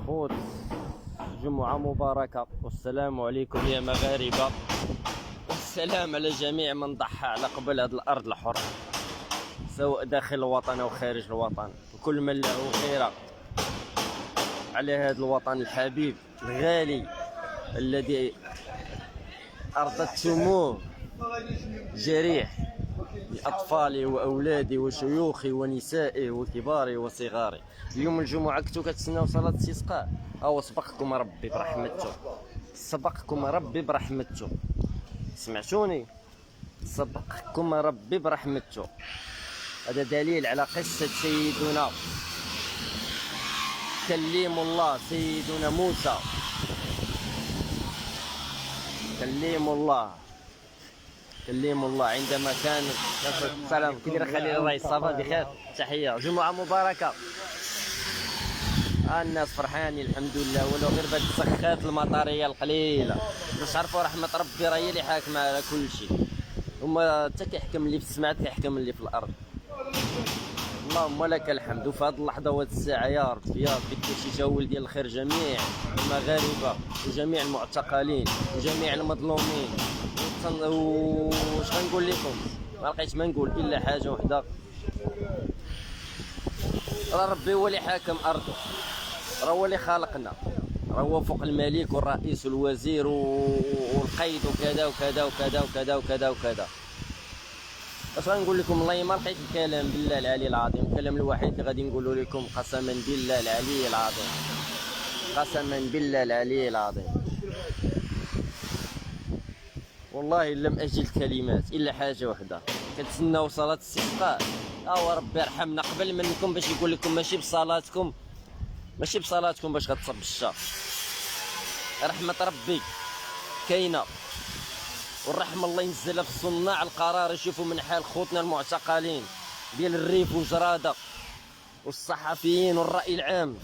خوت، جمعة مباركة والسلام عليكم يا مغاربة، والسلام على جميع من ضحى على قبل هذه الأرض الحرة سواء داخل الوطن أو خارج الوطن، وكل من له غيرة على هذا الوطن الحبيب الغالي الذي أرضتموه جريح لأطفالي وأولادي وشيوخي ونسائي وكباري وصغاري. اليوم الجمعة كنتو كتسناو صلاة الاستسقاء، أو سبقكم ربي برحمته، سبقكم ربي برحمته، سمعتوني؟ سبقكم ربي برحمته. هذا دليل على قصة سيدنا كليم الله سيدنا موسى، كليم الله عندما كان السلام كيدير خليل الرئيس صافا بخير، تحية، جمعة مباركة. الناس فرحانين الحمد لله، ولو غير بهاد السخات المطرية القليلة باش عرفوا رحمة ربي راه هي اللي حاكمة على كل شيء، هما حتى كيحكم اللي في السماء كيحكم اللي في الأرض. اللهم لك الحمد. وفي هذه اللحظة وهذه الساعة يا ربي يا ربي كلشي تاول ديال الخير جميع المغاربة وجميع المعتقلين وجميع المظلومين. واش غنقول لكم؟ ما لقيت ما نقول الا حاجة وحدة، راه ربي هو اللي حاكم أرضه، راه هو اللي خالقنا، راه هو فوق الملك والرئيس والوزير والقيد وكذا وكذا وكذا وكذا وكذا وكذا. اش غنقول لكم؟ والله ما لقيت الكلام، بالله العلي العظيم. الكلام الوحيد اللي غادي نقوله لكم قسما بالله العلي العظيم، قسما بالله العلي العظيم، والله لم اجد الكلمات الا حاجه وحده. كنتسناو صلاه الاستسقاء، ربي يرحمنا قبل منكم باش يقول لكم ماشي بصلاتكم باش غتصب الشر. رحمه ربي كاينه، والرحمه الله ينزلها في صناع القرار، يشوفوا من حال خوتنا المعتقلين ديال الريف وجراده والصحفيين والراي العام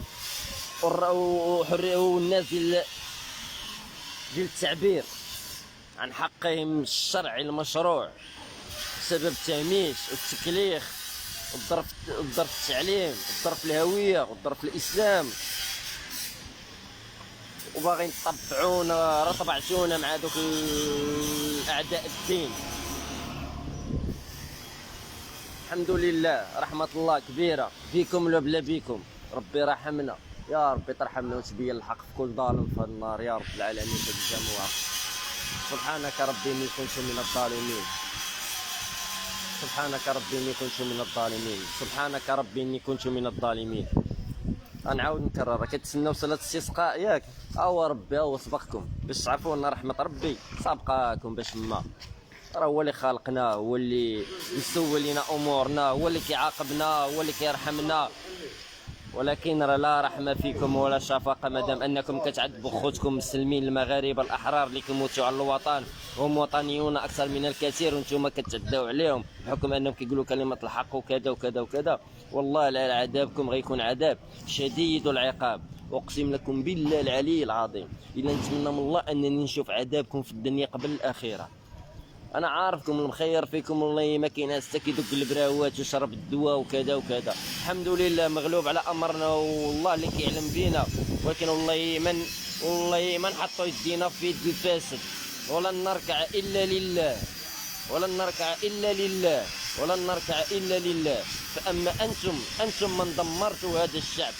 والناس ديال التعبير عن حقهم الشرعي المشروع بسبب التهميش والتكليخ والضرب في التعليم والضرب في الهويه والضرب في الاسلام، وباغيين تطبعونا، راه طبعتونا مع دوك الاعداء الدين. الحمد لله رحمه الله كبيره فيكم ولا بلا بيكم، ربي رحمنا يا ربي ترحمنا وتبين الحق في كل ظالم في النار يا رب العالمين في الجموع. سبحانك ربي اني كنت من الظالمين، سبحانك ربي اني كنت من الظالمين، سبحانك ربي اني كنت من الظالمين. غنعاود نكرر، كتسناو صلاة الاستسقاء ياك؟ ربي هو سبقكم باش تعرفوا ان رحمة ربي سابقاكم، باش ما راه هو اللي خالقنا، هو اللي يسول لنا امورنا، هو اللي كيعاقبنا، هو اللي كيرحمنا. ولكن راه لا رحمة فيكم ولا شفقة مادام انكم كتعذبوا خوتكم المسلمين المغاربة الاحرار اللي كيموتوا على الوطن، هم وطنيون اكثر من الكثير، وانتم كتعداو عليهم بحكم انهم كيقولوا كلمة الحق وكذا وكذا وكذا. والله لا عذابكم غيكون عذاب شديد العقاب، اقسم لكم بالله العلي العظيم. الا نتمنى من الله انني نشوف عذابكم في الدنيا قبل الاخره. انا عارفكم المخير فيكم، والله ما كاين ناس كيدق البراوات ويشرب الدواء وكذا وكذا. الحمد لله مغلوب على امرنا، والله اللي كيعلم بينا، ولكن والله ما نحطوا يدينا في يد الفاسد، ولن نركع الا لله، ولن نركع الا لله، ولن نركع الا لله. فاما انتم من دمرتوا هذا الشعب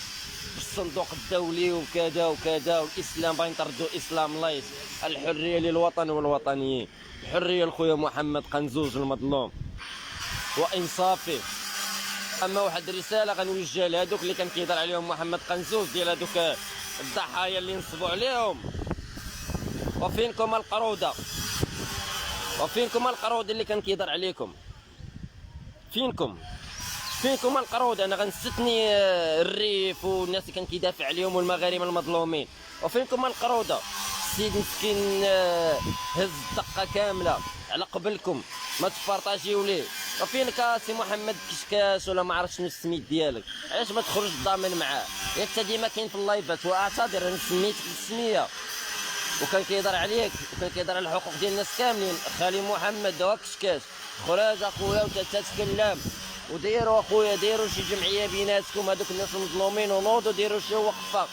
بالصندوق الدولي وكذا وكذا، والاسلام باغيين تردوا اسلام لايص. الحريه للوطن والوطنيين، الحريه لخويا محمد قنزوز المظلوم وانصافه. اما واحد الرساله غنوجهها لهذوك اللي كان كيهضر عليهم محمد قنزوز، ديال هذوك الضحايا اللي نصبوا عليهم، وفينكم القروده، وفينكم القرود اللي كان كيهضر عليكم؟ فينكم القرود؟ انا غنستثني الريف والناس اللي كان كيدافع عليهم والمغاربه المظلومين، وفينكم القروده؟ السيد مسكين هز الدقه كامله على قبلكم، ما تبارطاجيو ليه. وفينك سي محمد كشكاش ولا ما عرفتش شنو السميت ديالك؟ علاش ما تخرج ضامن معاه؟ ياك انت ديما كاين في اللايفات، واعتذر انا سميتك بالسميه، وكان كيهضر عليك وكان كيهضر على الحقوق ديال الناس كاملين. خالي محمد هو كشكاش، خرج اخويا وتتكلم، وديروا اخويا ديروا شي جمعيه بيناتكم، هذوك الناس المظلومين، ونوضوا ديروا شي وقفه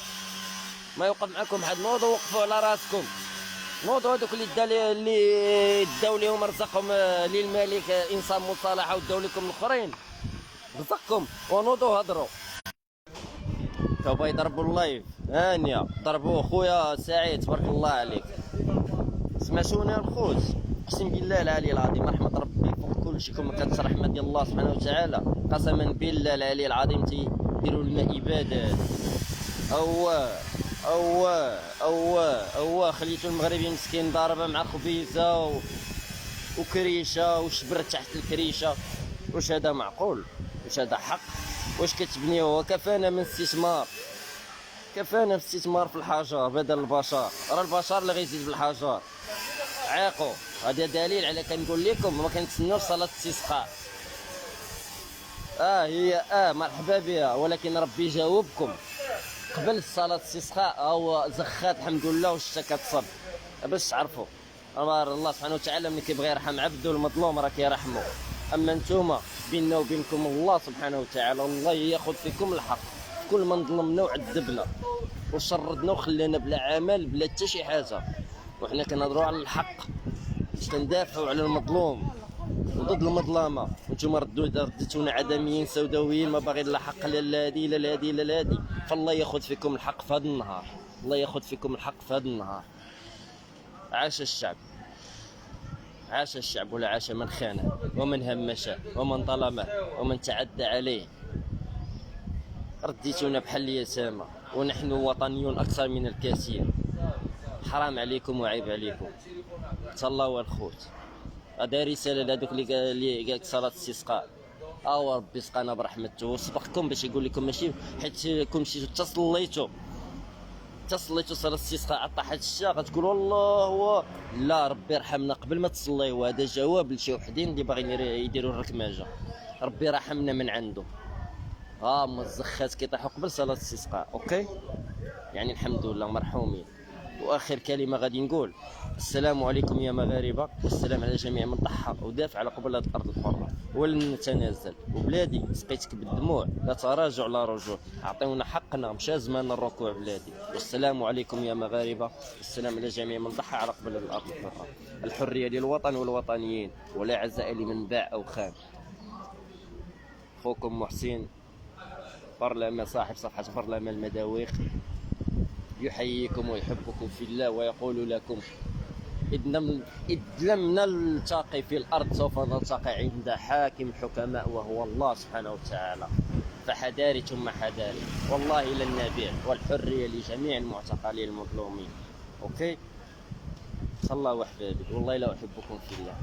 ما يوقف معكم حد. نوضوا وقفوا على راسكم، نوضوا هذوك اللي داو لهم رزقهم للملك انسان مصالحه وداو لكم الاخرين رزقكم، ونوضوا هضروا. توبا يضربوا اللايف هانيه، ضربوا خويا سعيد تبارك الله عليك. سمعتوني الخوت؟ اقسم بالله العلي العظيم رحمه ربي فوق كل شيء، كما كانت رحمه ديال الله سبحانه وتعالى. قسما بالله العلي العظيم تيديروا لنا عبادات. خليتو المغربي مسكين ضاربه مع خبيزه وكريشه وشبر تحت الكريشه. واش هذا معقول؟ واش هذا حق؟ واش كتبنيوه؟ وكفانا من استثمار، كفانا استثمار في الحجر بدل البشر. راه البشر اللي غيزيد في الحجر. عاقوا. هذا دليل على كنقول لكم ما كنتسناوش صلاه الاستسقاء. هي مرحبا بها، ولكن ربي جاوبكم قبل صلاه الاستسقاء. هو زخات الحمد لله والشتا كتصب باش تعرفوا. الله سبحانه وتعالى ملي كيبغي يرحم عبده المظلوم راه كيرحمو. اما نتوما بيننا وبينكم الله سبحانه وتعالى، الله ياخذ فيكم الحق. كل من ظلمنا وعذبنا وشردنا وخلانا بلا عمل بلا حتى شي حاجه، وحنا كنهضروا على الحق باش كندافعوا على المظلوم وضد المظلمه. وانتم رديتونا عدميين سوداويين ما باغي لا حق لا لهادي لا لهادي لا لهادي. فالله ياخذ فيكم الحق في هذا النهار، الله ياخذ فيكم الحق في هذا النهار. عاش الشعب، عاش الشعب ولا عاش من خانه ومن همشه ومن ظلمه ومن تعدى عليه. رديتونا بحال اليتامى ونحن وطنيون اكثر من الكثير. حرام عليكم وعيب عليكم. تهلاو الخوت. هذا رساله لهذوك اللي قالك صلاه الاستسقاء. ربي سقانا برحمته وسبقكم باش يقول لكم ماشي حيت كون مشيتو تصليتو صلاه الاستسقاء طاحت الشتا غتقولوا الله هو لا. ربي يرحمنا قبل ما تصليو. هذا جواب لشي وحدين اللي باغيين يديروا الركماجه. ربي رحمنا من عنده. الزخات كيطيحوا قبل صلاه الاستسقاء. اوكي يعني الحمد لله مرحومين. واخر كلمه غادي نقول السلام عليكم يا مغاربه، والسلام على جميع من ضحى ودافع على قبل هذه الارض الحره ولن نتنازل. وبلادي سقيتك بالدموع لا تراجع لا رجوع. اعطيونا حقنا مشى زمان الركوع بلادي. والسلام عليكم يا مغاربه، والسلام على جميع من ضحى على قبل هذه الارض الحره. الحريه للوطن والوطنيين ولا عزاء لمن باع او خان. اخوكم محسن برلمان صاحب صفحه برلمان المداويق يحييكم ويحبكم في الله ويقول لكم إذ لم نلتقي في الأرض سوف نلتقي عند حاكم حكماء وهو الله سبحانه وتعالى. فحذاري ثم حذاري، والله لن نبيع، والحرية لجميع المعتقلين المظلومين. أوكي صلى الله وحبابي، والله لا أحبكم في الله.